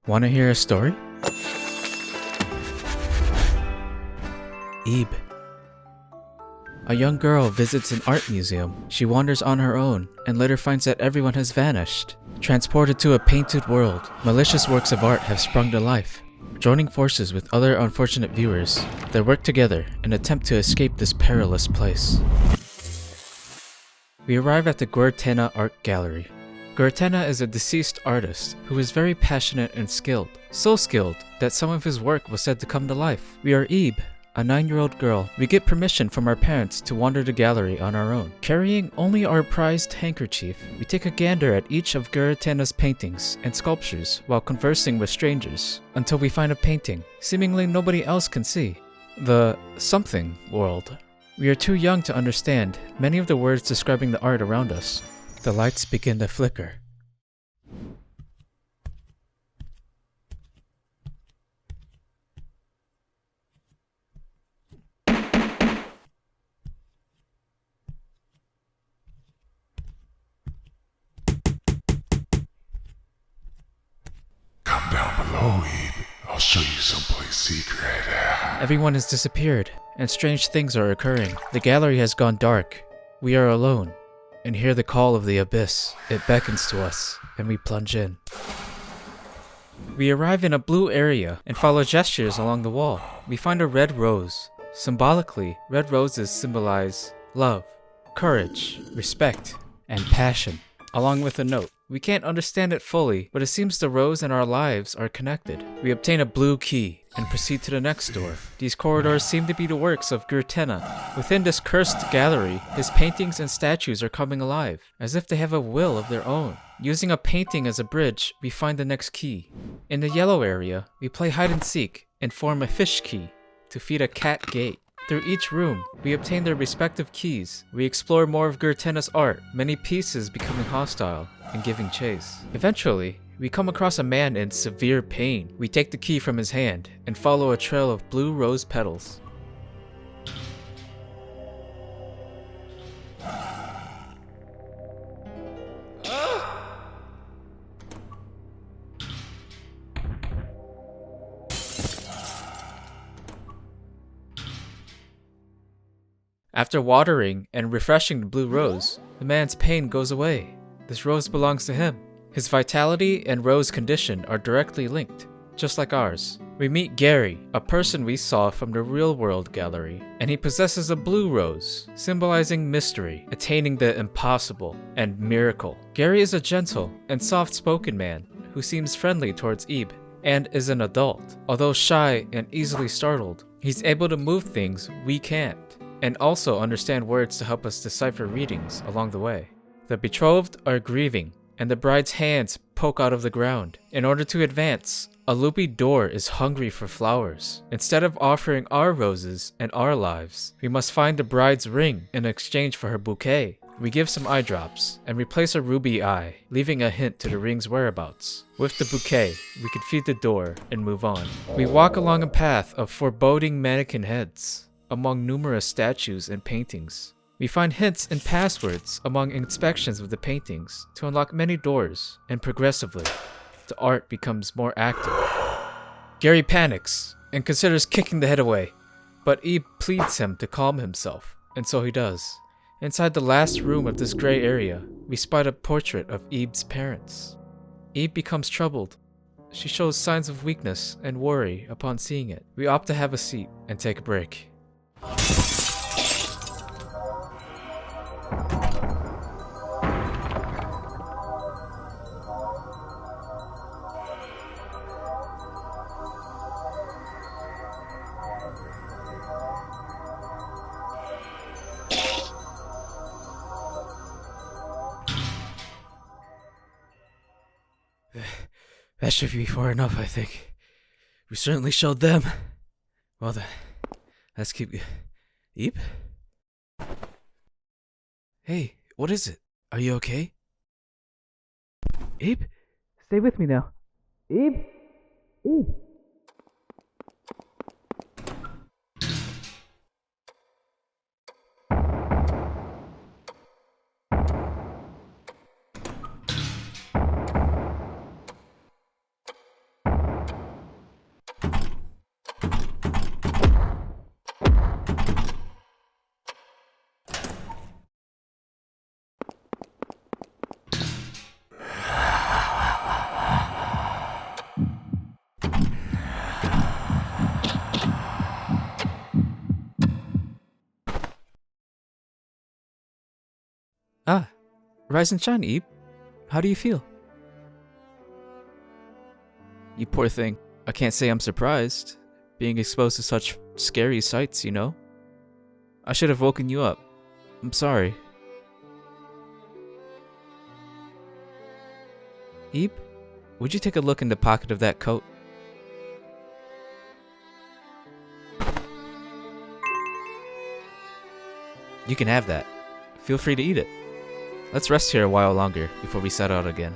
Wanna hear a story? Ebe. A young girl visits an art museum. She wanders on her own and later finds that everyone has vanished. Transported to a painted world, malicious works of art have sprung to life. Joining forces with other unfortunate viewers, they work together and attempt to escape this perilous place. We arrive at the Guertena Art Gallery. Guertena is a deceased artist who is very passionate and skilled. So skilled that some of his work was said to come to life. We are Ebe, a 9-year-old girl. We get permission from our parents to wander the gallery on our own. Carrying only our prized handkerchief, we take a gander at each of Guertena's paintings and sculptures while conversing with strangers, until we find a painting seemingly nobody else can see. The something world. We are too young to understand many of the words describing the art around us. The lights begin to flicker. Come down below, Ebe. I'll show you someplace secret. Everyone has disappeared, and strange things are occurring. The gallery has gone dark. We are alone, and hear the call of the abyss. It beckons to us, and we plunge in. We arrive in a blue area and follow gestures along the wall. We find a red rose. Symbolically, red roses symbolize love, courage, respect, and passion, along with a note. We can't understand it fully, but it seems the rose and our lives are connected. We obtain a blue key and proceed to the next door. These corridors seem to be the works of Guertena. Within this cursed gallery, his paintings and statues are coming alive, as if they have a will of their own. Using a painting as a bridge, we find the next key. In the yellow area, we play hide and seek and form a fish key to feed a cat gate. Through each room, we obtain their respective keys. We explore more of Guertena's art, many pieces becoming hostile and giving chase. Eventually, we come across a man in severe pain. We take the key from his hand and follow a trail of blue rose petals. After watering and refreshing the blue rose, the man's pain goes away. This rose belongs to him. His vitality and rose condition are directly linked, just like ours. We meet Garry, a person we saw from the real world gallery, and he possesses a blue rose, symbolizing mystery, attaining the impossible, and miracle. Garry is a gentle and soft-spoken man who seems friendly towards Ebe, and is an adult. Although shy and easily startled, he's able to move things we can't, and also understand words to help us decipher readings along the way. The betrothed are grieving, and the bride's hands poke out of the ground. In order to advance, a loopy door is hungry for flowers. Instead of offering our roses and our lives, we must find the bride's ring in exchange for her bouquet. We give some eye drops and replace a ruby eye, leaving a hint to the ring's whereabouts. With the bouquet, we can feed the door and move on. We walk along a path of foreboding mannequin heads among numerous statues and paintings. We find hints and passwords among inspections of the paintings to unlock many doors, and progressively, the art becomes more active. Garry panics and considers kicking the head away, but Ebe pleads him to calm himself, and so he does. Inside the last room of this gray area, we spot a portrait of Ebe's parents. Ebe becomes troubled. She shows signs of weakness and worry upon seeing it. We opt to have a seat and take a break. That should be far enough, I think. We certainly showed them. Well then, let's keep... Ebe? Hey, what is it? Are you okay? Ebe? Stay with me now. Ebe? Ebe? Rise and shine, Ebe. How do you feel? You poor thing. I can't say I'm surprised. Being exposed to such scary sights, you know? I should have woken you up. I'm sorry. Ebe, would you take a look in the pocket of that coat? You can have that. Feel free to eat it. Let's rest here a while longer before we set out again.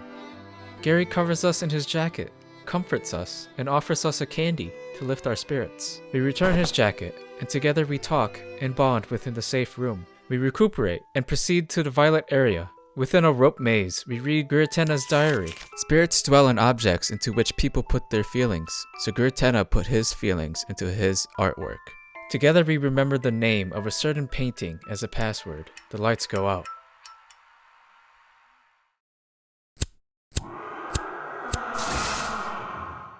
Garry covers us in his jacket, comforts us, and offers us a candy to lift our spirits. We return his jacket, and together we talk and bond within the safe room. We recuperate and proceed to the violet area. Within a rope maze, we read Gurtena's diary. Spirits dwell in objects into which people put their feelings, so Gurtena put his feelings into his artwork. Together we remember the name of a certain painting as a password. The lights go out.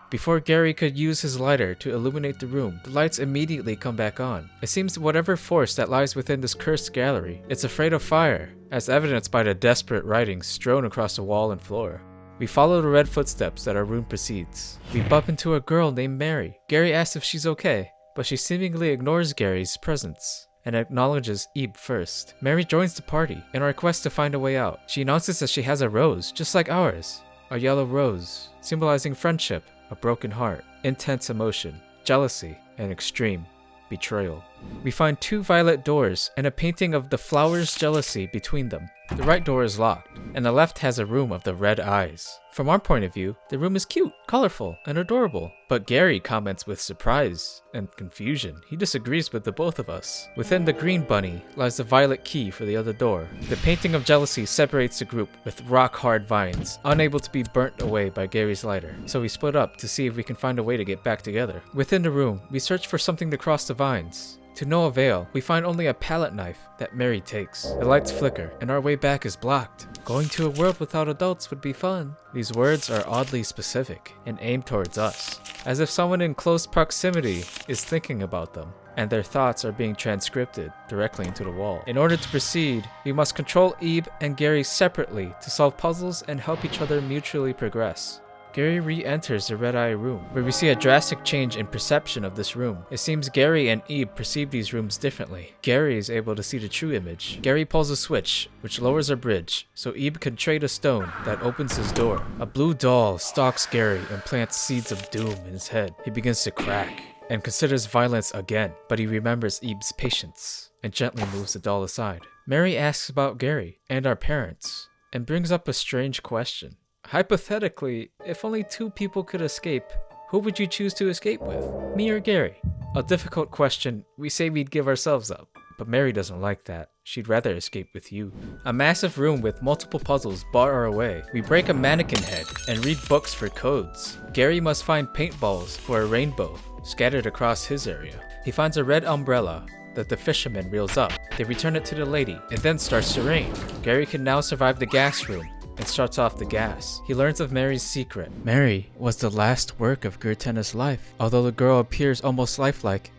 Before Garry could use his lighter to illuminate the room, the lights immediately come back on. It seems whatever force that lies within this cursed gallery, it's afraid of fire, as evidenced by the desperate writing strewn across the wall and floor. We follow the red footsteps that our room precedes. We bump into a girl named Mary. Garry asks if she's okay, but she seemingly ignores Gary's presence and acknowledges Ebe first. Mary joins the party in our quest to find a way out. She announces that she has a rose, just like ours. A yellow rose, symbolizing friendship, a broken heart, intense emotion, jealousy, and extreme betrayal. We find 2 violet doors and a painting of the flower's jealousy between them. The right door is locked, and the left has a room of the red eyes. From our point of view, the room is cute, colorful, and adorable. But Garry comments with surprise and confusion. He disagrees with the both of us. Within the green bunny lies the violet key for the other door. The painting of jealousy separates the group with rock-hard vines, unable to be burnt away by Gary's lighter. So we split up to see if we can find a way to get back together. Within the room, we search for something to cross the vines. To no avail, we find only a palette knife that Mary takes. The lights flicker, and our way back is blocked. Going to a world without adults would be fun. These words are oddly specific and aimed towards us, as if someone in close proximity is thinking about them, and their thoughts are being transcribed directly into the wall. In order to proceed, we must control Ebe and Garry separately to solve puzzles and help each other mutually progress. Garry re-enters the Red Eye room, where we see a drastic change in perception of this room. It seems Garry and Ebe perceive these rooms differently. Garry is able to see the true image. Garry pulls a switch, which lowers a bridge, so Ebe can trade a stone that opens his door. A blue doll stalks Garry and plants seeds of doom in his head. He begins to crack and considers violence again, but he remembers Ebe's patience and gently moves the doll aside. Mary asks about Garry and our parents and brings up a strange question. Hypothetically, if only 2 people could escape, who would you choose to escape with? Me or Garry? A difficult question. We say we'd give ourselves up, but Mary doesn't like that. She'd rather escape with you. A massive room with multiple puzzles bar our way. We break a mannequin head and read books for codes. Garry must find paintballs for a rainbow scattered across his area. He finds a red umbrella that the fisherman reels up. They return it to the lady. It then starts to rain. Garry can now survive the gas room and shuts off the gas. He learns of Mary's secret. Mary was the last work of Gurtena's life. Although the girl appears almost lifelike,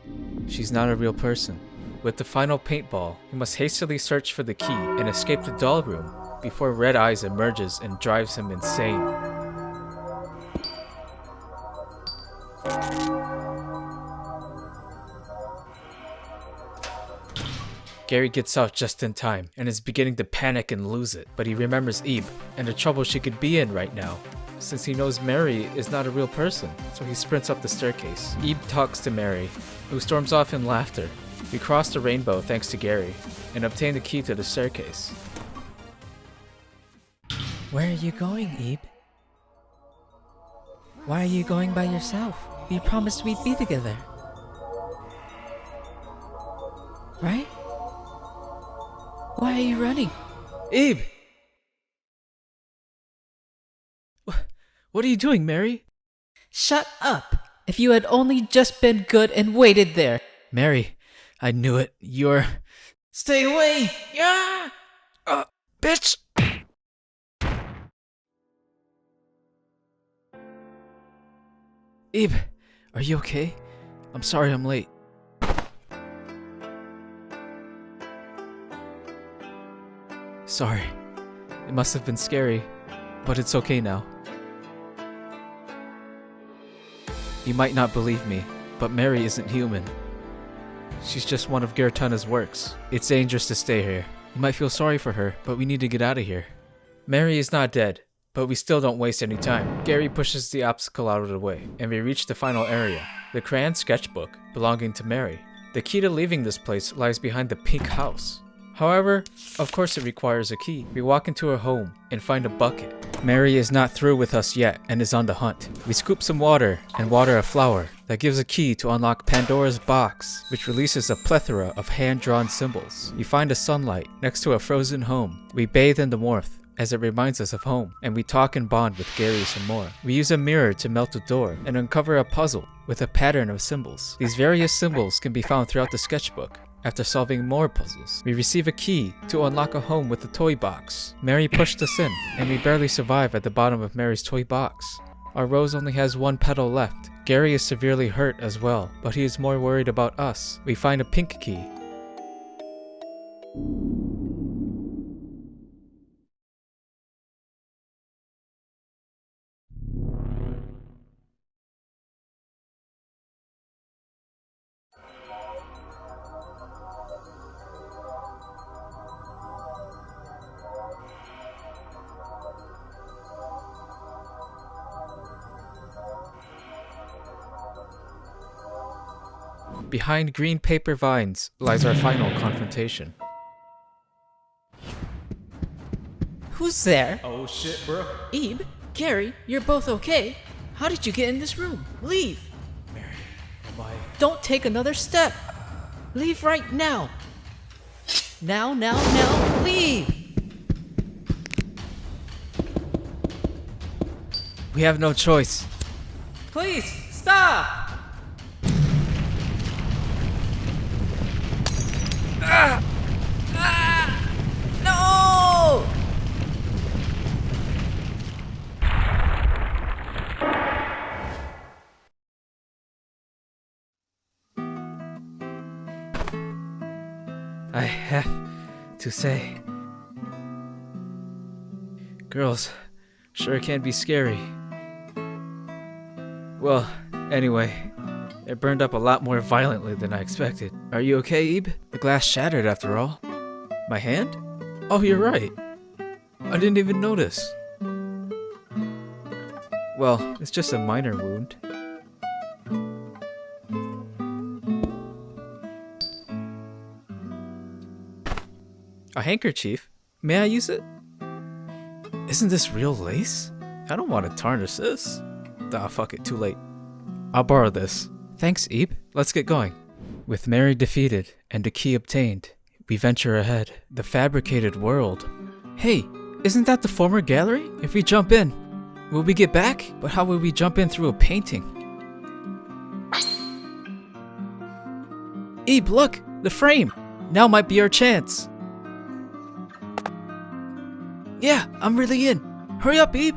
she's not a real person. With the final paintball, he must hastily search for the key and escape the doll room before Red Eyes emerges and drives him insane. Garry gets out just in time and is beginning to panic and lose it, but he remembers Ebe and the trouble she could be in right now, since he knows Mary is not a real person, so he sprints up the staircase. Ebe talks to Mary, who storms off in laughter. We cross the rainbow thanks to Garry, and obtain the key to the staircase. Where are you going, Ebe? Why are you going by yourself? We promised we'd be together. Right? Why are you running? Ebe! What are you doing, Mary? Shut up! If you had only just been good and waited there. Mary, I knew it. You're... Stay away! Yeah! Bitch! Ebe, are you okay? I'm sorry I'm late. Sorry. It must have been scary, but it's okay now. You might not believe me, but Mary isn't human. She's just one of Gertana's works. It's dangerous to stay here. You might feel sorry for her, but we need to get out of here. Mary is not dead, but we still don't waste any time. Garry pushes the obstacle out of the way, and we reach the final area, the crayon sketchbook belonging to Mary. The key to leaving this place lies behind the pink house. However, of course it requires a key. We walk into her home and find a bucket. Mary is not through with us yet and is on the hunt. We scoop some water and water a flower that gives a key to unlock Pandora's box, which releases a plethora of hand-drawn symbols. We find a sunlight next to a frozen home. We bathe in the warmth as it reminds us of home, and we talk and bond with Garry some more. We use a mirror to melt the door and uncover a puzzle with a pattern of symbols. These various symbols can be found throughout the sketchbook. After solving more puzzles, we receive a key to unlock a home with a toy box. Mary pushed us in, and we barely survive at the bottom of Mary's toy box. Our rose only has one petal left. Garry is severely hurt as well, but he is more worried about us. We find a pink key. Behind green paper vines lies our final confrontation. Who's there? Oh shit, bro. Ebe? Garry, you're both okay? How did you get in this room? Leave! Bye. Don't take another step! Leave right now! Now, leave! We have no choice. Please, stop! No! I have to say, girls sure can be scary. Well, anyway, it burned up a lot more violently than I expected. Are you okay, Ebe? The glass shattered after all. My hand? Oh, you're right. I didn't even notice. Well, it's just a minor wound. A handkerchief? May I use it? Isn't this real lace? I don't want to tarnish this. Ah, fuck it, too late. I'll borrow this. Thanks, Ebe. Let's get going. With Mary defeated and a key obtained, we venture ahead. The Fabricated World. Hey, isn't that the former gallery? If we jump in, will we get back? But how will we jump in through a painting? Ebe, look! The frame! Now might be our chance. Yeah, I'm really in. Hurry up, Ebe!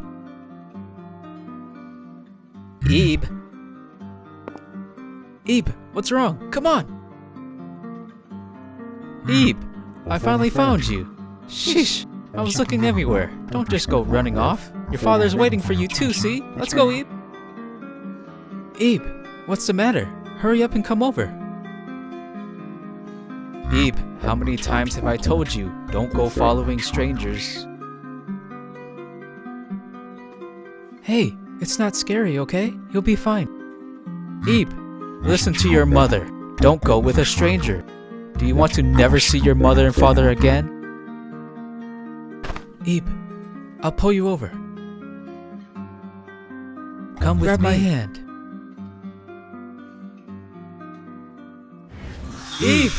Ebe? Ebe, what's wrong? Come on! Ebe, I finally found you. Sheesh, I was looking everywhere. Don't just go running off. Your father's waiting for you too, see? Let's go, Ebe. Ebe, what's the matter? Hurry up and come over. Ebe, how many times have I told you, don't go following strangers? Hey, it's not scary, okay? You'll be fine. Ebe, listen to your mother. Don't go with a stranger. Do you want to never see your mother and father again? Ebe, I'll pull you over. Come with me. Grab my hand. Ebe!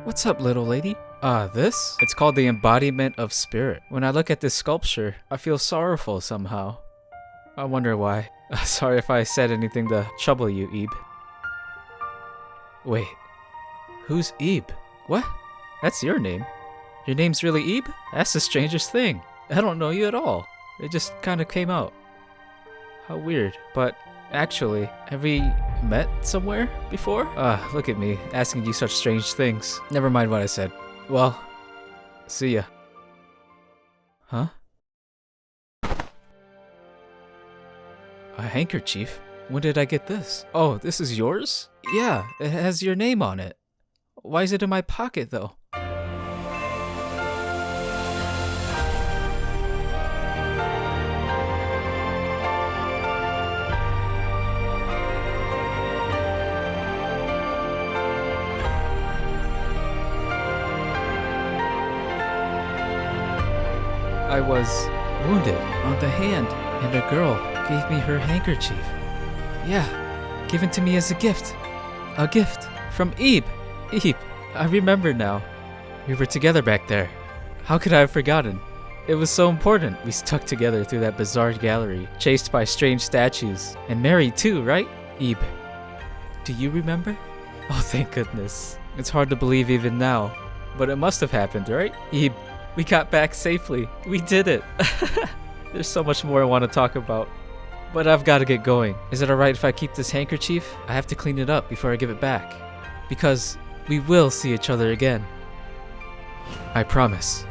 What's up, little lady? This? It's called the embodiment of spirit. When I look at this sculpture, I feel sorrowful somehow. I wonder why. Sorry if I said anything to trouble you, Ebe. Wait, who's Ebe? What? That's your name? Your name's really Ebe? That's the strangest thing. I don't know you at all. It just kind of came out. How weird. But actually, have we met somewhere before? Look at me, asking you such strange things. Never mind what I said. Well, see ya. Huh? A handkerchief? When did I get this? Oh, this is yours? Yeah, it has your name on it. Why is it in my pocket, though? I was wounded on the hand, and a girl gave me her handkerchief. Yeah, given to me as a gift. A gift from Ebe. Ebe, I remember now. We were together back there. How could I have forgotten? It was so important. We stuck together through that bizarre gallery, chased by strange statues. And married too, right? Ebe, do you remember? Oh, thank goodness. It's hard to believe even now, but it must have happened, right? Ebe, we got back safely. We did it. There's so much more I want to talk about, but I've got to get going. Is it alright if I keep this handkerchief? I have to clean it up before I give it back, because we will see each other again. I promise.